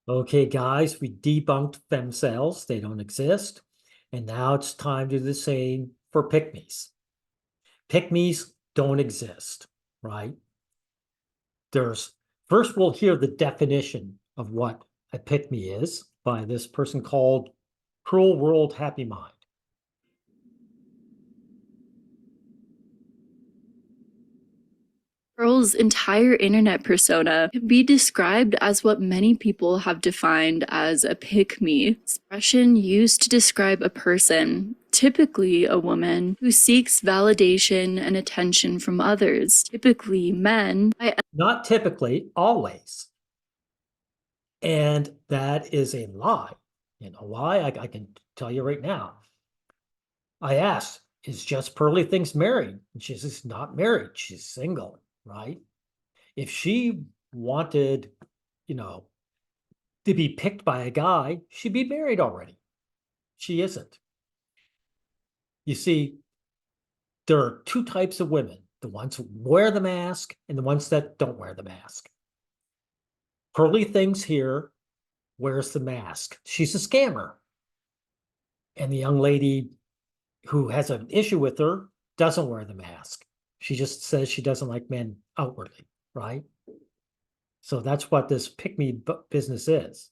Okay, guys, we debunked femcells. They don't exist. And now it's time to do the same for pikmes. Pikmes don't exist, right? First we'll hear the definition of what a pikme is by this person called Cruel World Happy Mind. Pearl's entire internet persona can be described as what many people have defined as a pick-me, expression used to describe a person, typically a woman, who seeks validation and attention from others, typically men. Not typically, always. And that is a lie. You know why? I can tell you right now. I asked, is Jess Pearly Things married? And she says, not married. She's single, right? If she wanted, you know, to be picked by a guy, she'd be married already. She isn't. You see, there are two types of women, the ones who wear the mask and the ones that don't wear the mask. Pearly Things here wears the mask. She's a scammer. And the young lady who has an issue with her doesn't wear the mask. She just says she doesn't like men outwardly, right? So that's what this pick-me business is.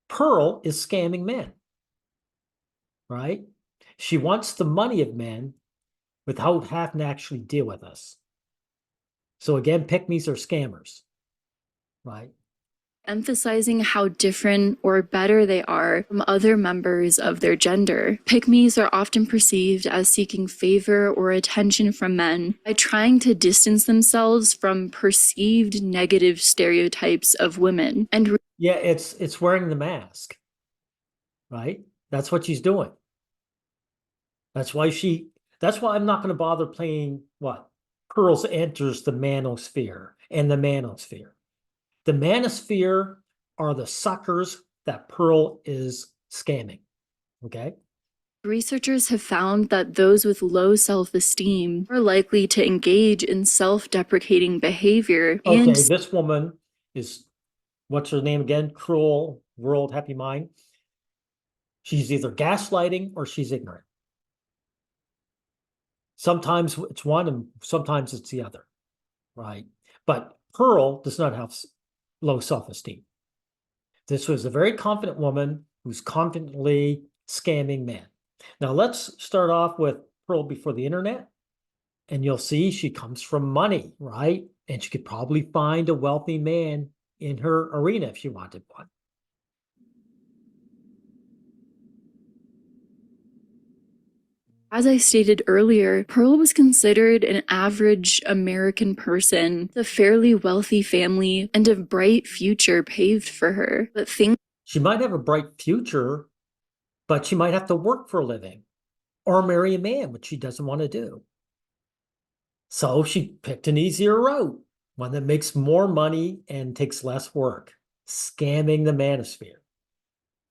Pearl is scamming men, right? She wants the money of men without having to actually deal with us. So again, pick-me's are scammers, right? Emphasizing how different or better they are from other members of their gender. Pick-me's are often perceived as seeking favor or attention from men by trying to distance themselves from perceived negative stereotypes of women. And yeah, it's wearing the mask, right? That's what she's doing. That's why I'm not going to bother playing what? Pearls enters the manosphere and the manosphere. The manosphere are the suckers that Pearl is scamming. Okay. researchers have found that those with low self-esteem are likely to engage in self-deprecating behavior and Okay, this woman is, what's her name again? Cruel World Happy Mind. She's either gaslighting or she's ignorant. Sometimes it's one and sometimes it's the other, right? But Pearl does not have low self-esteem. This was a very confident woman who's confidently scamming men. Now let's start off with Pearl before the internet, and you'll see she comes from money, right? And she could probably find a wealthy man in her arena if she wanted one. as I stated earlier, Pearl was considered an average American person, with a fairly wealthy family, and a bright future paved for her. But things She might have a bright future, but she might have to work for a living or marry a man, which she doesn't want to do. So she picked an easier route, one that makes more money and takes less work, scamming the manosphere.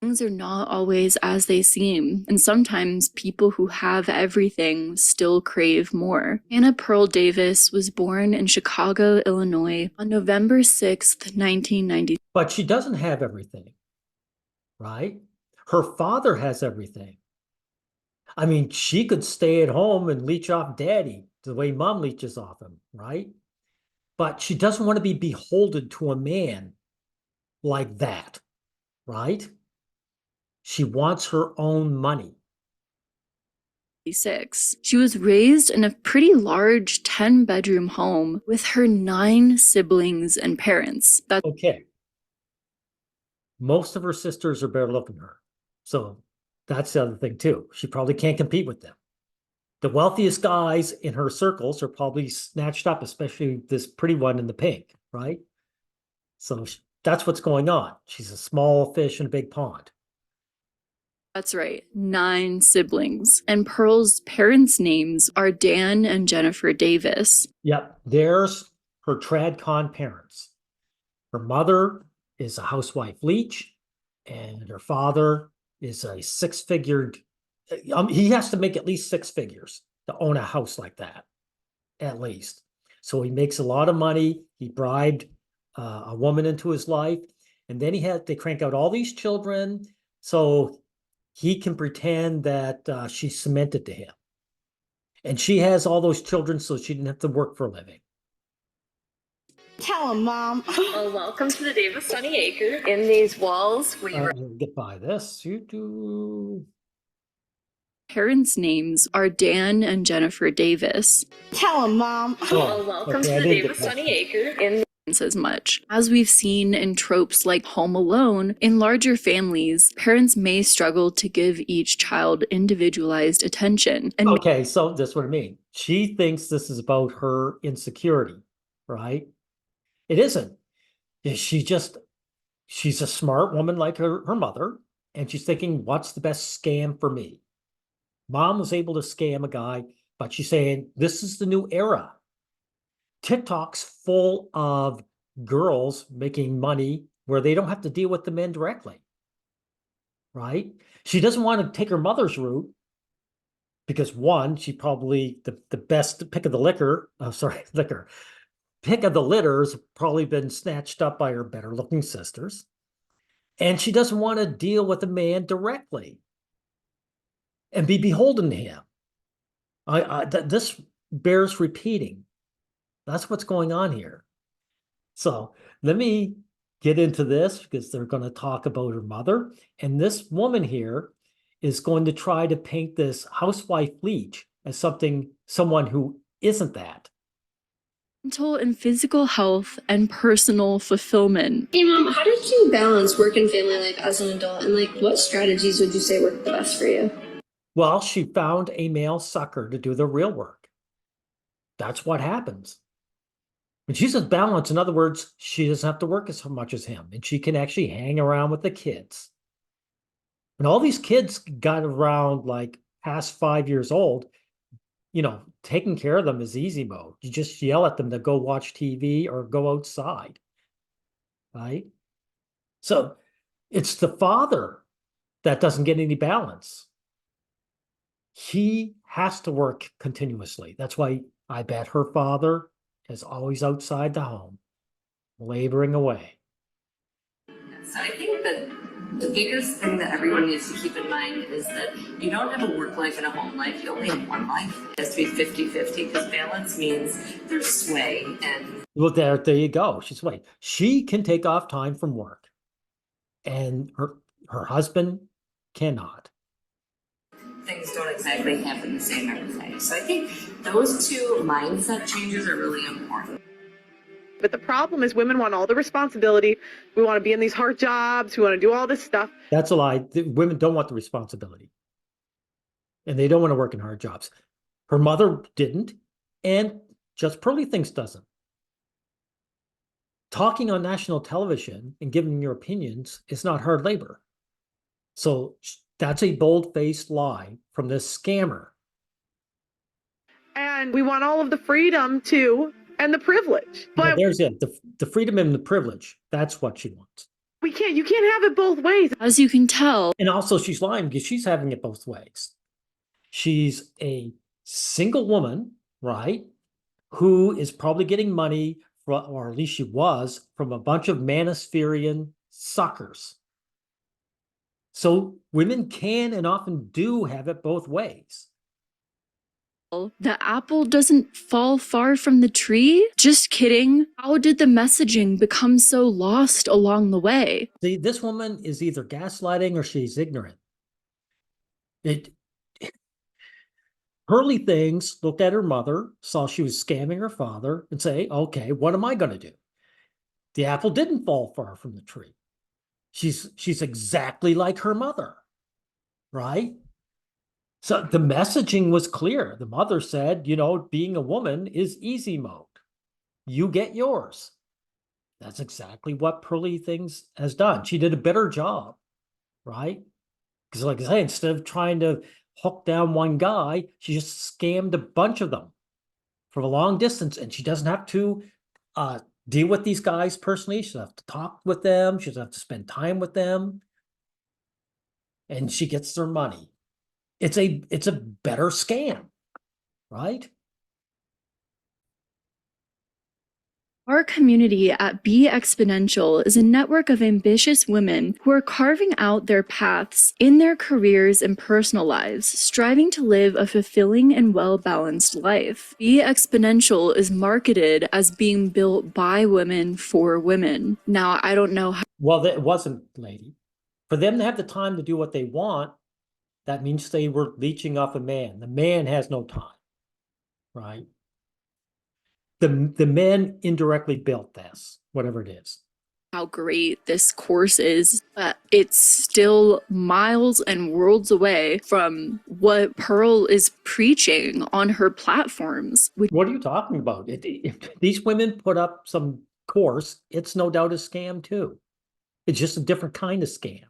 are not always as they seem, and sometimes people who have everything still crave more. Anna Pearl Davis was born in Chicago, Illinois on November 6th, 1990. But she doesn't have everything, right? Her father has everything. I mean, she could stay at home and leech off daddy the way mom leeches off him, right? But she doesn't want to be beholden to a man like that, right? She wants her own money. She was raised in a pretty large 10-bedroom home with her 9 siblings and parents. That's Okay. Most of her sisters are better looking than her. So that's the other thing too. She probably can't compete with them. The wealthiest guys in her circles are probably snatched up, especially this pretty one in the pink, right? So that's what's going on. She's a small fish in a big pond. That's right, 9 siblings. And Pearl's parents' names are Dan and Jennifer Davis. Yep, there's her TradCon parents. Her mother is a housewife leech, and her father is a six-figured. He has to make at least 6 figures to own a house like that, at least. So he makes a lot of money. He bribed a woman into his life. And then they crank out all these children so he can pretend that she's cemented to him. And she has all those children so she didn't have to work for a living. Tell him, Mom. Well, welcome to the Davis Sunny Acre. In these walls, we Get by this. You do. Parents' names are Dan and Jennifer Davis. Tell him, Mom. Well, welcome to the Davis Sunny Acre. In As much. As we've seen in tropes like Home Alone, in larger families, parents may struggle to give each child individualized attention. And Okay, so that's what I mean. She thinks this is about her insecurity, right? It isn't. She's a smart woman like her mother, and she's thinking, what's the best scam for me? Mom was able to scam a guy, but she's saying, this is the new era. TikTok's full of girls making money where they don't have to deal with the men directly, right? She doesn't want to take her mother's route because one, she probably the best pick of the pick of the litter has probably been snatched up by her better looking sisters. And she doesn't want to deal with a man directly and be beholden to him. This bears repeating. That's what's going on here. So let me get into this because they're going to talk about her mother. And this woman here is going to try to paint this housewife leech as someone who isn't that. mental and physical health and personal fulfillment. Hey Mom, how did you balance work and family life as an adult, and what strategies would you say worked the best for you? Well, she found a male sucker to do the real work. That's what happens. When she says balance, in other words, she doesn't have to work as much as him, and she can actually hang around with the kids. And all these kids got around like past 5 years old, taking care of them is easy mode. You just yell at them to go watch TV or go outside, right? So it's the father that doesn't get any balance. He has to work continuously. That's why I bet her father is always outside the home, laboring away. So I think that the biggest thing that everyone needs to keep in mind is that you don't have a work life and a home life. You only have one life. It has to be 50-50 because balance means there's sway and... Well, there you go. She can take off time from work, and her husband cannot. Things don't exactly happen the same every day. So I think those two mindset changes are really important. But the problem is women want all the responsibility. We want to be in these hard jobs. We want to do all this stuff. That's a lie. Women don't want the responsibility. And they don't want to work in hard jobs. Her mother didn't, and Just Pearly Things doesn't. Talking on national television and giving your opinions is not hard labor. So that's a bold-faced lie from this scammer. And we want all of the freedom too, and the privilege. But there's it. The freedom and the privilege. That's what she wants. you can't have it both ways. As you can tell. And also she's lying because she's having it both ways. She's a single woman, right? Who is probably getting money from, or at least she was, from a bunch of manospherean suckers. So women can and often do have it both ways. The apple doesn't fall far from the tree? Just kidding. How did the messaging become so lost along the way? See, this woman is either gaslighting or she's ignorant. Pearly Things looked at her mother, saw she was scamming her father, and say, okay, what am I going to do? The apple didn't fall far from the tree. She's exactly like her mother, right? So the messaging was clear. The mother said, being a woman is easy mode. You get yours. That's exactly what Pearly Things has done. She did a better job, right? Because like I say, instead of trying to hook down one guy, she just scammed a bunch of them from a long distance, and she doesn't have to deal with these guys personally. She doesn't have to talk with them. She doesn't have to spend time with them. And she gets their money. It's a better scam, right? Our community at Be Exponential is a network of ambitious women who are carving out their paths in their careers and personal lives, striving to live a fulfilling and well-balanced life. Be Exponential is marketed as being built by women for women. Now, I don't know how. Well, it wasn't, lady. For them to have the time to do what they want, that means they were leeching off a man. The man has no time, right? The men indirectly built this, whatever it is. How great this course is, but it's still miles and worlds away from what Pearl is preaching on her platforms. What are you talking about? If these women put up some course, it's no doubt a scam too. It's just a different kind of scam.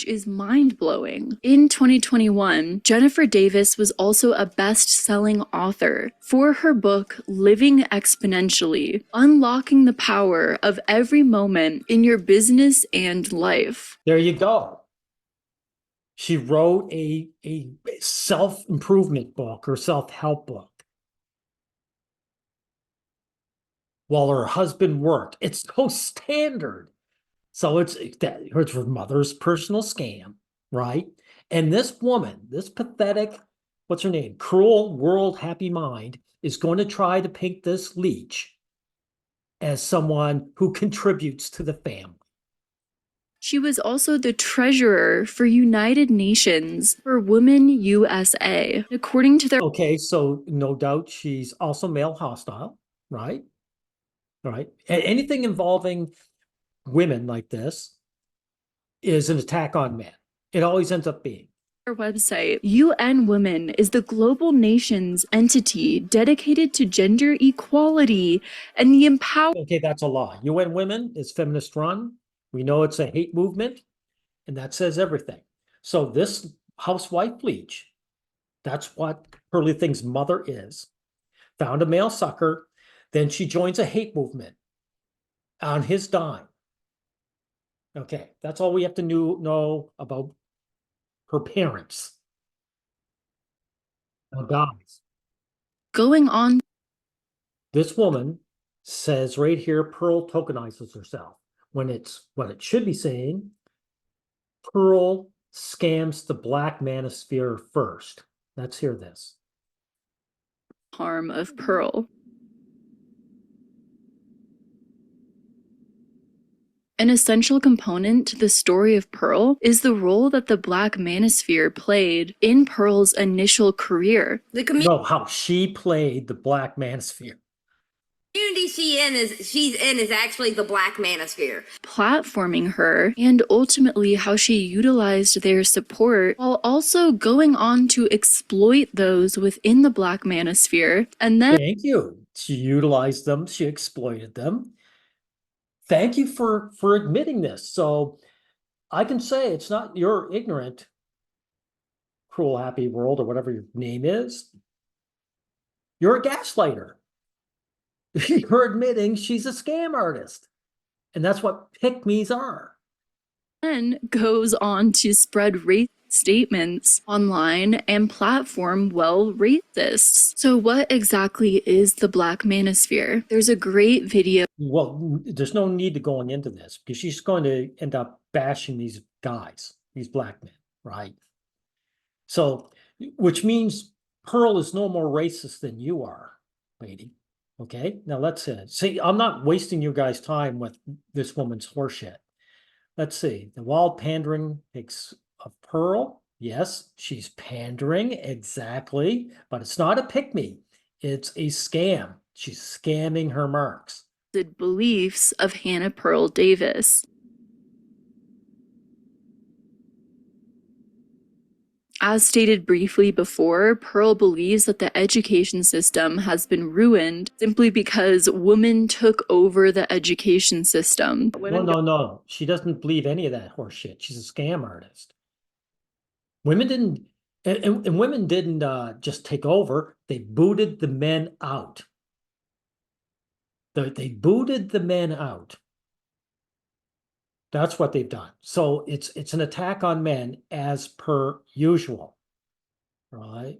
Is mind-blowing. In 2021, Jennifer Davis was also a best-selling author for her book Living Exponentially, Unlocking the Power of Every Moment in Your Business and Life. There you go. She wrote a self-improvement book or self-help book while her husband worked. It's so standard. So it's her mother's personal scam, right? And this woman, this pathetic, what's her name? Cruel World Happy Mind is going to try to paint this leech as someone who contributes to the family. She was also the treasurer for United Nations for Women USA, according to their. Okay, so no doubt she's also male hostile, right? Right. Anything involving women like this is an attack on men. It always ends up being. Our website, UN Women is the global nations entity dedicated to gender equality and the empowerment. Okay, that's a lie. UN Women is feminist run. We know it's a hate movement, and that says everything. So this housewife leech, that's what Pearly Thing's mother is. Found a male sucker, then she joins a hate movement on his dime. Okay, that's all we have to know about her parents. Now, guys, Going on. this woman says right here, Pearl tokenizes herself. When it's what it should be saying, Pearl scams the black manosphere first. Let's hear this. Harm of Pearl. An essential component to the story of Pearl is the role that the Black Manosphere played in Pearl's initial career. No, how she played the black manosphere. Community she's in is actually the Black Manosphere. Platforming her, and ultimately how she utilized their support while also going on to exploit those within the Black Manosphere. And then Thank you. She utilized them. She exploited them. Thank you for admitting this. So I can say it's not you're ignorant, Cruel Happy World, or whatever your name is. You're a gaslighter. You're admitting she's a scam artist. And that's what pick-me's are. goes on to spread racist statements online and platform racists. So what exactly is the Black Manosphere? There's a great video. Well, there's no need to going into this because she's going to end up bashing these guys, these black men, right? So, which means Pearl is no more racist than you are, lady. Okay, now let's see. I'm not wasting you guys' time with this woman's horseshit. Let's see. The wild pandering takes of Pearl. Yes, she's pandering, exactly. But it's not a pick-me. It's a scam. She's scamming her marks. Beliefs of Hannah Pearl Davis. As stated briefly before, Pearl believes that the education system has been ruined simply because women took over the education system. No. She doesn't believe any of that horseshit. She's a scam artist. Women didn't, and women didn't just take over. They booted the men out. They booted the men out. That's what they've done. So it's an attack on men as per usual. Right?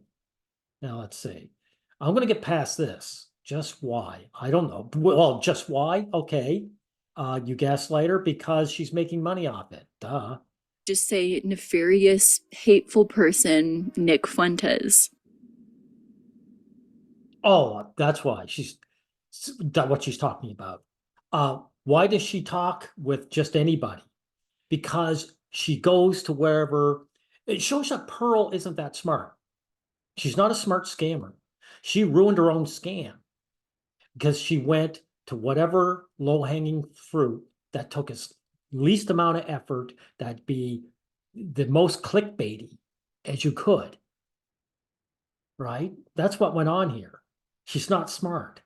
Now let's see. I'm going to get past this. Just why? I don't know. Well, just why? Okay. You gaslight her because she's making money off it. Duh. Just say nefarious, hateful person, Nick Fuentes. Oh, that's why that's what she's talking about. Why does she talk with just anybody? Because she goes to wherever. It shows that Pearl isn't that smart. She's not a smart scammer. She ruined her own scam because she went to whatever low-hanging fruit that took us least amount of effort, that'd be the most clickbaity as you could. Right? That's what went on here. She's not smart.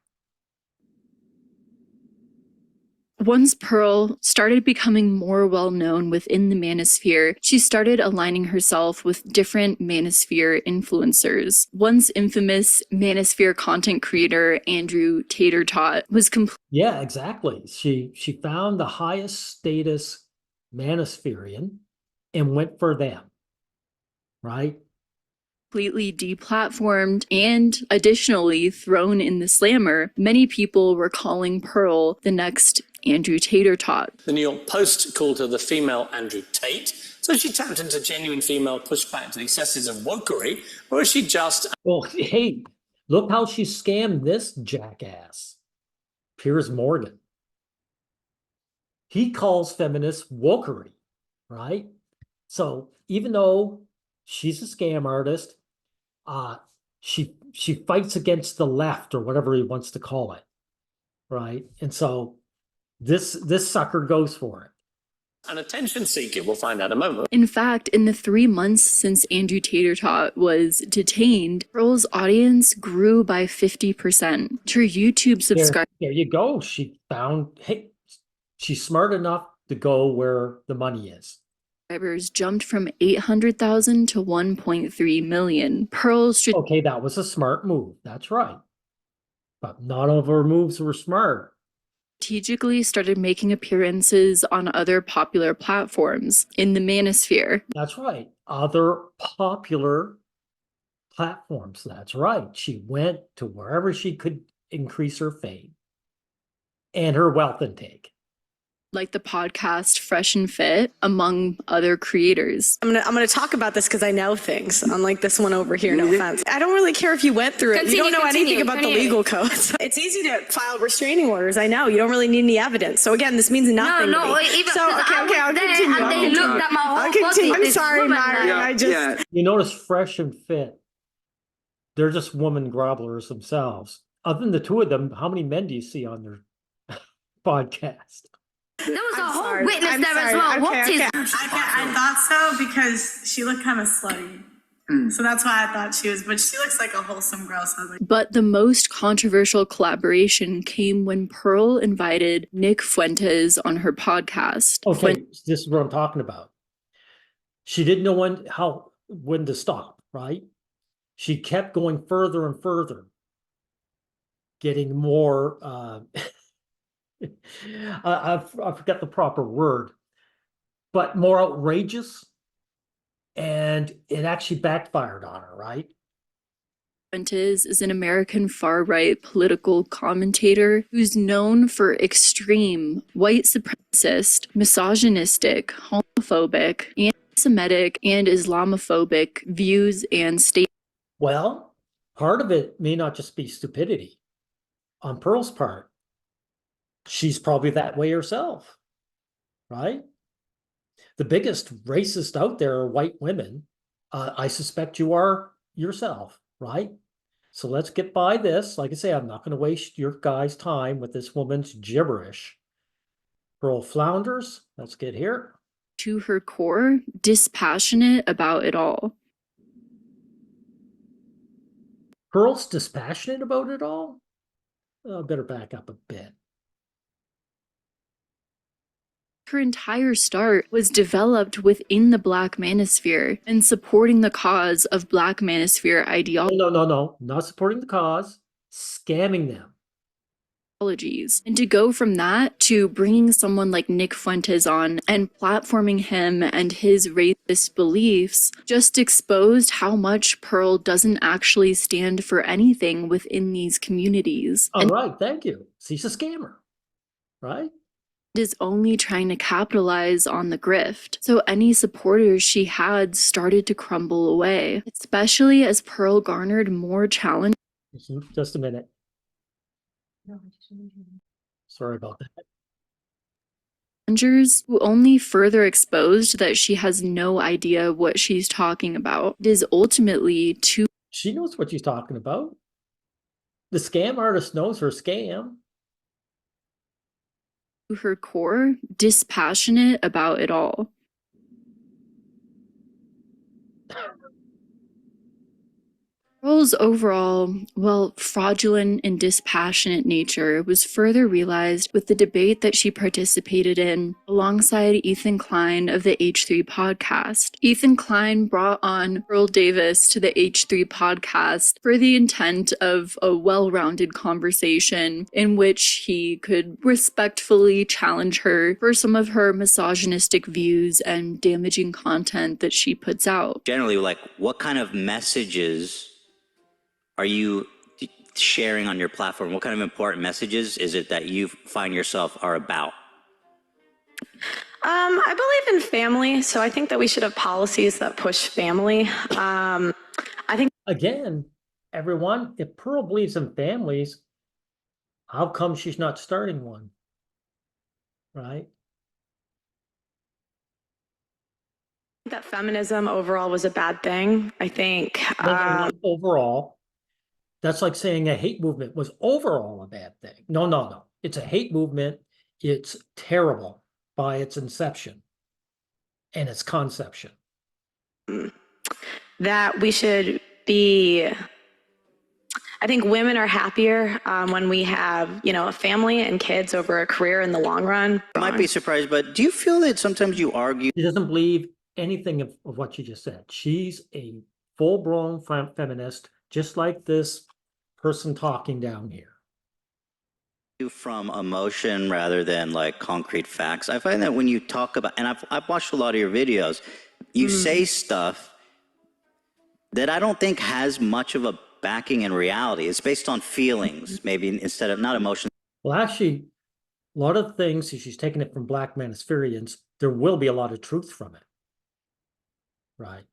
Once Pearl started becoming more well-known within the manosphere, she started aligning herself with different manosphere influencers. Once infamous manosphere content creator Andrew Tater-Tot was Yeah, exactly. She found the highest status manospherian and went for them. Right? completely deplatformed and additionally thrown in the slammer. Many people were calling Pearl the next Andrew Tater-Tot. The New York Post called her the female Andrew Tate. So she tapped into genuine female pushback to the excesses of wokery, or is she just... Well, hey, look how she scammed this jackass, Piers Morgan. He calls feminists wokery, right? So even though she's a scam artist, she fights against the left or whatever he wants to call it, right? And so this sucker goes for it. An attention seeker, we'll find out in a moment. In fact, in the 3 months since Andrew Tater-Tot was detained, Pearl's audience grew by 50%. Her YouTube subscribers. There you go. She found, hey, she's smart enough to go where the money is. Jumped from 800,000 to 1.3 million. Pearl's okay, that was a smart move. That's right. But none of her moves were smart. Strategically started making appearances on other popular platforms in the manosphere. That's right. Other popular platforms. That's right. She went to wherever she could increase her fame and her wealth intake. Like the podcast Fresh and Fit, among other creators. I'm gonna talk about this because I know things, unlike this one over here, no offense. I don't really care if you went through it. You don't know anything about the legal codes. It's easy to file restraining orders, I know. You don't really need any evidence. So again, this means nothing. No, even so, okay, I'll continue. I'll continue. I'm sorry, Myron. You notice Fresh and Fit, they're just woman grovelers themselves. Other than the two of them, how many men do you see on their podcast? There was a whole witness there as well. I thought so because she looked kind of slutty. So that's why I thought she was, but she looks like a wholesome girl. So I was like, but the most controversial collaboration came when Pearl invited Nick Fuentes on her podcast. Okay, this is what I'm talking about. She didn't know when to stop, right? She kept going further and further, getting more I forget the proper word, but more outrageous, and it actually backfired on her, right? Fuentes is an American far-right political commentator who's known for extreme white supremacist, misogynistic, homophobic, anti-Semitic, and Islamophobic views and statements. Well, part of it may not just be stupidity on Pearl's part. She's probably that way herself, right? The biggest racist out there are white women. I suspect you are yourself, right? So let's get by this. Like I say, I'm not going to waste your guys' time with this woman's gibberish. Pearl flounders. Let's get here. To her core, dispassionate about it all. Pearl's dispassionate about it all? I better back up a bit. Her entire start was developed within the Black manosphere and supporting the cause of Black manosphere ideology. No, not supporting the cause, scamming them. apologies. And to go from that to bringing someone like Nick Fuentes on and platforming him and his racist beliefs just exposed how much Pearl doesn't actually stand for anything within these communities. All right, thank you. She's a scammer, right? Is only trying to capitalize on the grift. So any supporters she had started to crumble away, especially as Pearl garnered more challenge. Just a minute. Sorry about that. Who only further exposed that she has no idea what she's talking about. It is ultimately too. She knows what she's talking about. The scam artist knows her scam. Her core, dispassionate about it all. Pearl's overall, fraudulent and dispassionate nature was further realized with the debate that she participated in alongside Ethan Klein of the H3 podcast. Ethan Klein brought on Pearl Davis to the H3 podcast for the intent of a well-rounded conversation in which he could respectfully challenge her for some of her misogynistic views and damaging content that she puts out. Generally, like, what kind of messages are you sharing on your platform? What kind of important messages is it that you find yourself are about? I believe in family, so I think that we should have policies that push family. I think, again, everyone, if Pearl believes in families, how come she's not starting one? Right? that feminism overall was a bad thing. I think overall, that's like saying a hate movement was overall a bad thing. No. It's a hate movement. It's terrible by its inception and its conception. That we should be, I think women are happier when we have, a family and kids over a career in the long run. I might be surprised, but do you feel that sometimes you argue? She doesn't believe anything of what she just said. She's a full-blown feminist, just like this person talking down here. From emotion rather than like concrete facts. I find that when you talk about, and I've watched a lot of your videos, you say stuff that I don't think has much of a backing in reality. It's based on feelings, maybe instead of not emotion. Well, actually, a lot of things, she's taking it from Black Manospherians, there will be a lot of truth from it. Right.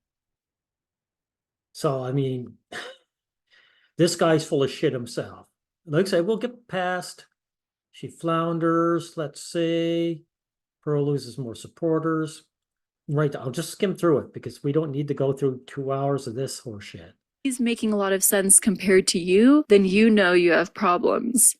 So, I mean, this guy's full of shit himself. Like I say, we'll get past. She flounders, let's see. Pearl loses more supporters. Right, I'll just skim through it because we don't need to go through 2 hours of this horse shit. He's making a lot of sense compared to you, then you know you have problems.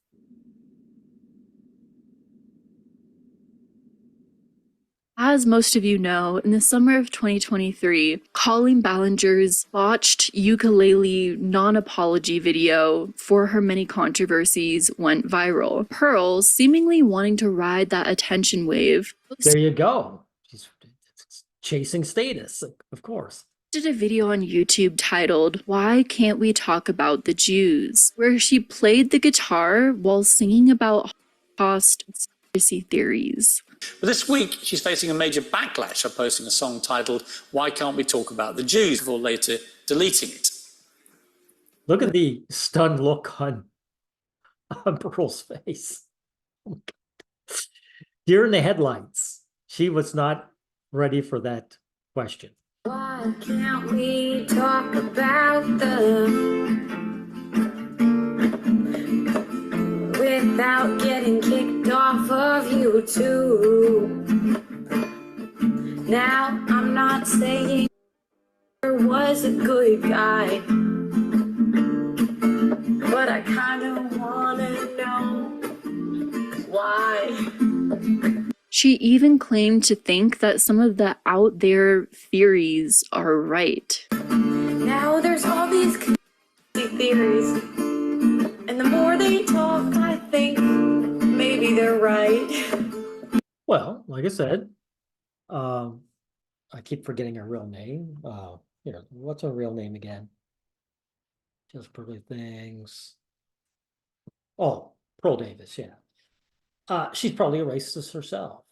As most of you know, in the summer of 2023, Colleen Ballinger's botched ukulele non-apology video for her many controversies went viral. Pearl, seemingly wanting to ride that attention wave, there you go. She's chasing status, of course. Did a video on YouTube titled, "Why Can't We Talk About the Jews?" where she played the guitar while singing about Holocaust conspiracy theories. But this week, she's facing a major backlash for posting a song titled "Why Can't We Talk About the Jews?" before later deleting it. Look at the stunned look on Pearl's face. Deer in the headlights. She was not ready for that question. Why can't we talk about without getting kicked off of YouTube? Now, I'm not saying there was a good guy, but I kind of want to know why. She even claimed to think that some of the out there theories are right. Now there's all these theories, and the more they talk, I think maybe they're right. Well, like I said, I keep forgetting her real name. What's her real name again? Just Pearly Things. Oh, Pearl Davis, yeah. She's probably a racist herself,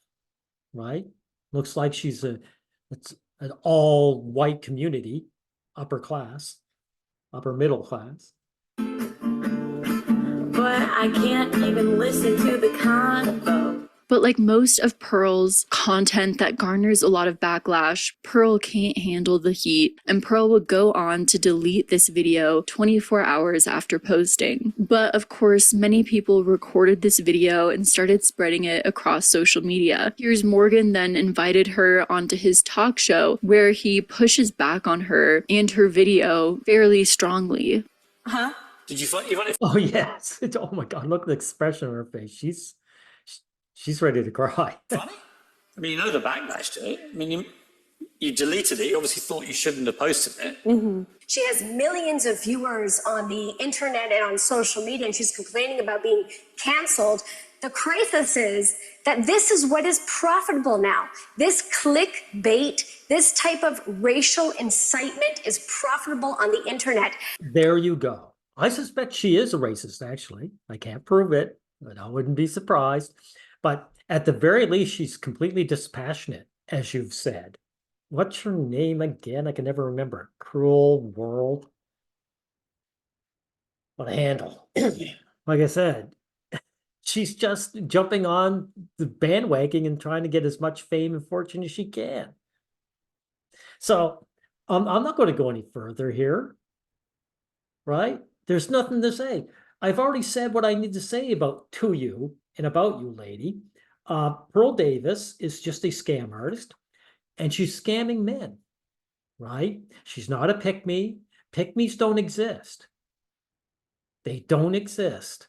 right? Looks like it's an all white community, upper class, upper middle class. But I can't even listen to the convo. But like most of Pearl's content that garners a lot of backlash, Pearl can't handle the heat, and Pearl would go on to delete this video 24 hours after posting. But of course, many people recorded this video and started spreading it across social media. Here's Morgan then invited her onto his talk show, where he pushes back on her and her video fairly strongly. Huh? Did you find it? Oh yes. Oh my God, look at the expression on her face. She's ready to cry. Funny? I mean, you know the backlash to it. I mean, you deleted it. You obviously thought you shouldn't have posted it. Mm-hmm. She has millions of viewers on the internet and on social media, and she's complaining about being canceled. The crisis is that this is what is profitable now. This clickbait, this type of racial incitement is profitable on the internet. There you go. I suspect she is a racist, actually. I can't prove it, but I wouldn't be surprised. But at the very least, she's completely dispassionate, as you've said. What's her name again? I can never remember. Cruel World. What a handle. Like I said, she's just jumping on the bandwagon and trying to get as much fame and fortune as she can. So I'm not going to go any further here, right? There's nothing to say. I've already said what I need to say about you and about you, lady. Pearl Davis is just a scam artist, and she's scamming men, right? She's not a pick-me. Pick-me's don't exist. They don't exist.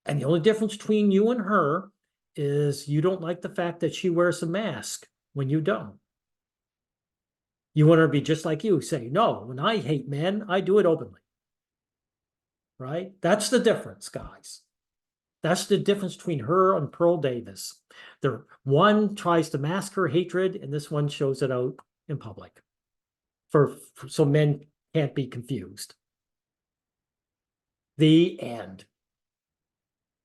And the only difference between you and her is you don't like the fact that she wears a mask when you don't. You want her to be just like you, say, no, when I hate men, I do it openly. Right? That's the difference, guys. That's the difference between her and Pearl Davis. One tries to mask her hatred, and this one shows it out in public so men can't be confused. The end.